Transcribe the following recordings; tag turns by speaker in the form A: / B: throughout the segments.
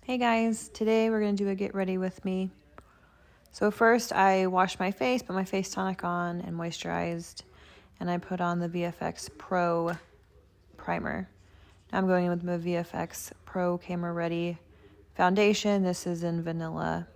A: Hey guys, today we're going to do a get ready with me. So first I washed my face, put my face tonic on and moisturized, and I put on the VFX Pro primer. Now I'm going in with my VFX Pro Camera Ready foundation. This is in vanilla.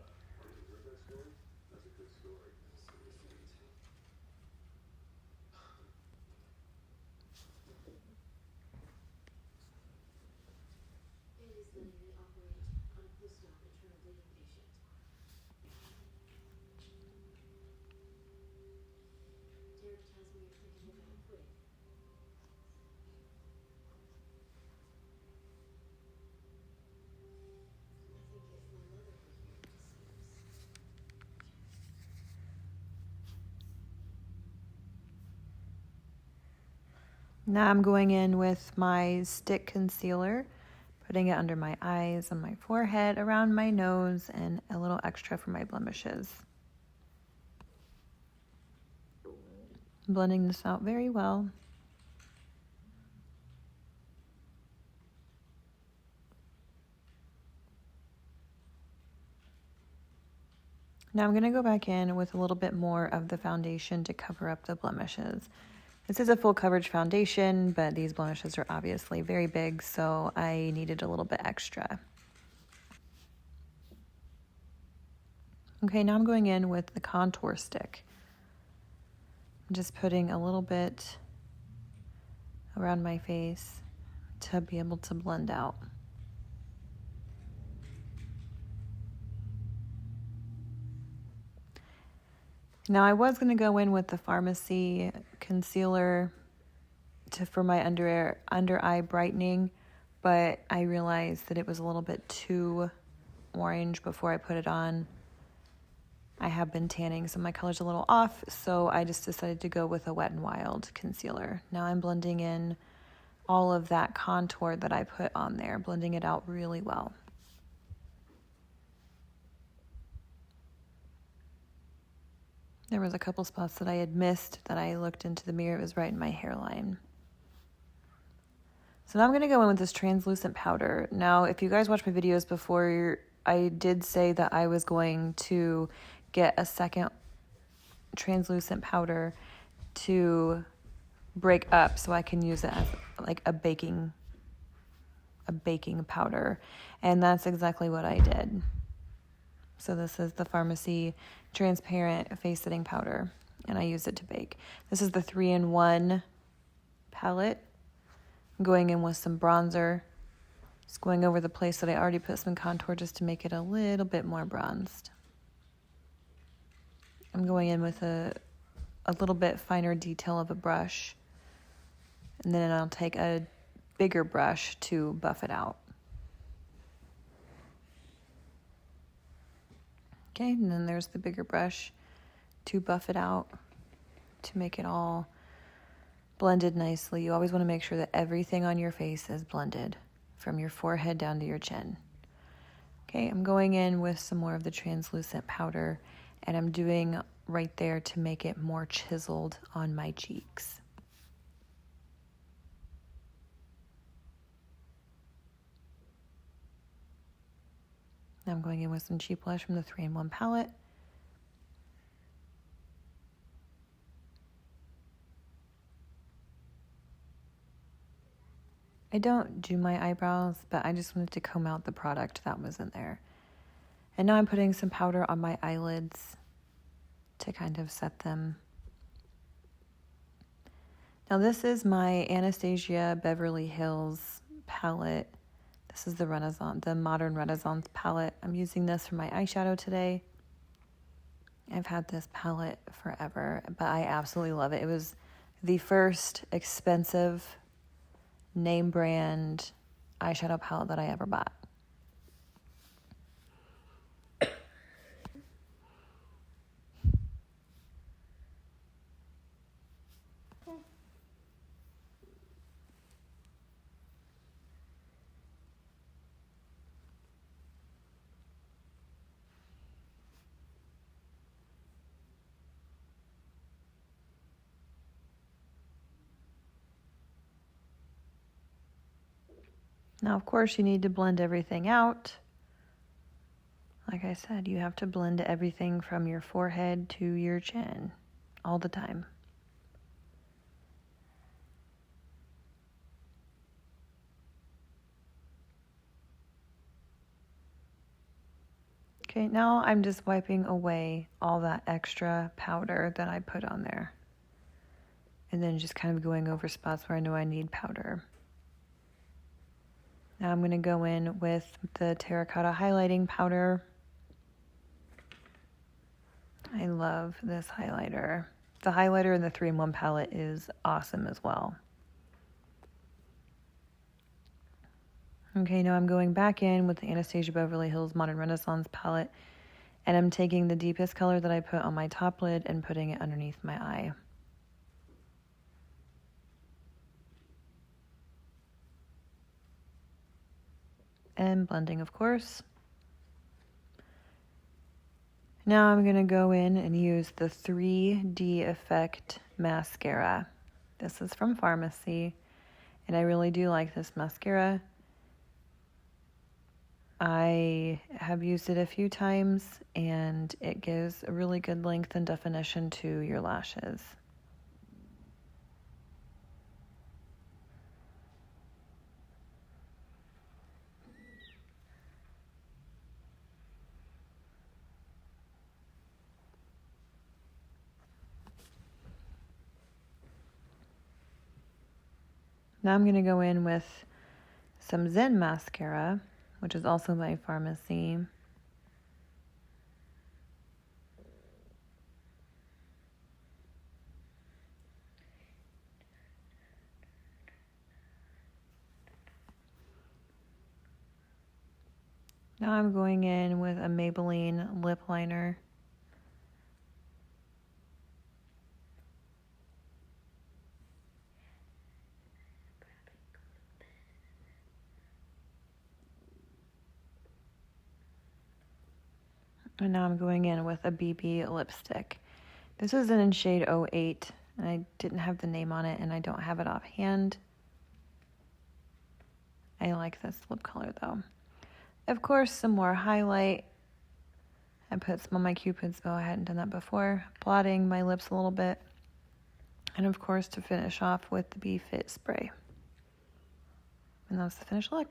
A: Now I'm going in with my stick concealer, putting it under my eyes, on my forehead, around my nose, and a little extra for my blemishes. Blending this out very well. Now I'm going to go back in with a little bit more of the foundation to cover up the blemishes. This is a full coverage foundation, but these blemishes are obviously very big, so I needed a little bit extra. Okay, now I'm going in with the contour stick. I'm just putting a little bit around my face to be able to blend out. Now I was going to go in with the Pharmacy concealer for my under eye brightening, but I realized that it was a little bit too orange before I put it on. I have been tanning, so my color's a little off, so I just decided to go with a Wet n Wild concealer. Now I'm blending in all of that contour that I put on there, blending it out really well. There was a couple spots that I had missed that I looked into the mirror. It was right in my hairline. So now I'm going to go in with this translucent powder. Now, if you guys watched my videos before, I did say that I was going to get a second translucent powder to break up so I can use it as like a baking powder. And that's exactly what I did. So this is the Pharmacy transparent face setting powder, and I use it to bake. This is the 3-in-1 palette. I'm going in with some bronzer, just going over the place that I already put some contour just to make it a little bit more bronzed. I'm going in with a little bit finer detail of a brush, and then I'll take a bigger brush to buff it out. Okay, and then there's the bigger brush to buff it out, to make it all blended nicely. You always want to make sure that everything on your face is blended from your forehead down to your chin. Okay, I'm going in with some more of the translucent powder, and I'm doing right there to make it more chiseled on my cheeks. Now I'm going in with some cheap blush from the 3-in-1 palette. I don't do my eyebrows, but I just wanted to comb out the product that was in there. And now I'm putting some powder on my eyelids to kind of set them. Now this is my Anastasia Beverly Hills palette. This is the Modern Renaissance palette. I'm using this for my eyeshadow today. I've had this palette forever, but I absolutely love it. It was the first expensive name brand eyeshadow palette that I ever bought. Now, of course, you need to blend everything out. Like I said, you have to blend everything from your forehead to your chin all the time. Okay, now I'm just wiping away all that extra powder that I put on there. And then just kind of going over spots where I know I need powder. Now I'm going to go in with the terracotta highlighting powder. I love this highlighter. The highlighter in the 3-in-1 palette is awesome as well. Okay, now I'm going back in with the Anastasia Beverly Hills Modern Renaissance palette, and I'm taking the deepest color that I put on my top lid and putting it underneath my eye. And blending, of course. Now I'm going to go in and use the 3D Effect mascara. This is from Pharmacy, and I really do like this mascara. I have used it a few times, and it gives a really good length and definition to your lashes. Now I'm going to go in with some Zen mascara, which is also by Pharmacy. Now I'm going in with a Maybelline lip liner. And now I'm going in with a BB lipstick. This is in shade 08, and I didn't have the name on it, and I don't have it offhand. I like this lip color though. Of course, some more highlight. I put some on my Cupid's bow. I hadn't done that before. Blotting my lips a little bit. And of course, to finish off with the Be Fit spray. And that's the finished look.